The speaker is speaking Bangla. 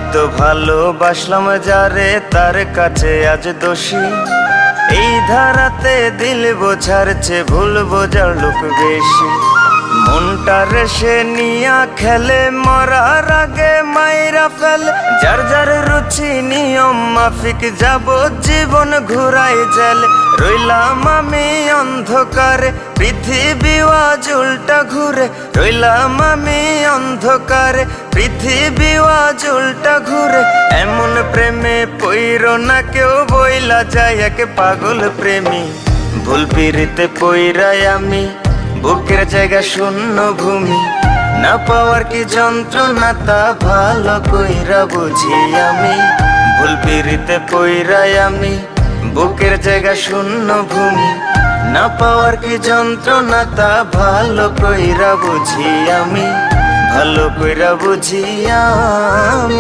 এত ভালোবাসলাম যারে তার কাছে আজ দোষী। এই ধারাতে দিল বোঝার চেয়ে ভুল বোঝার লোক বেশি। মনটা রেসে নিয়া খেলে, মরার আগে মাইরা ফেলে। যার যার রুচি নিয়ম মাফিক যাব জীবন ঘুরাই জেলে। রইলাম আমি অন্ধকারে, পৃথিবী আজ উল্টা ঘুরে। রইলাম আমি অন্ধকারে, পৃথিবী আজ উল্টা ঘুরে। এমন প্রেমে পইরো না কেউ, বইলা যায় এক পাগল প্রেমী। ভুল পিরিতে পইরাই আমি, বুকের জায়গা শূন্য ভূমি। না পাওয়ার কি যন্ত্রণা তা ভালো কইরা বুঝি আমি। ভুল পিরিতে পইরাই আমি, বুকের জায়গা শূন্য ভূমি। না পাওয়ার কি যন্ত্রণা তা ভালো কইরা বুঝি আমি। ভালো কইরা বুঝি আমি।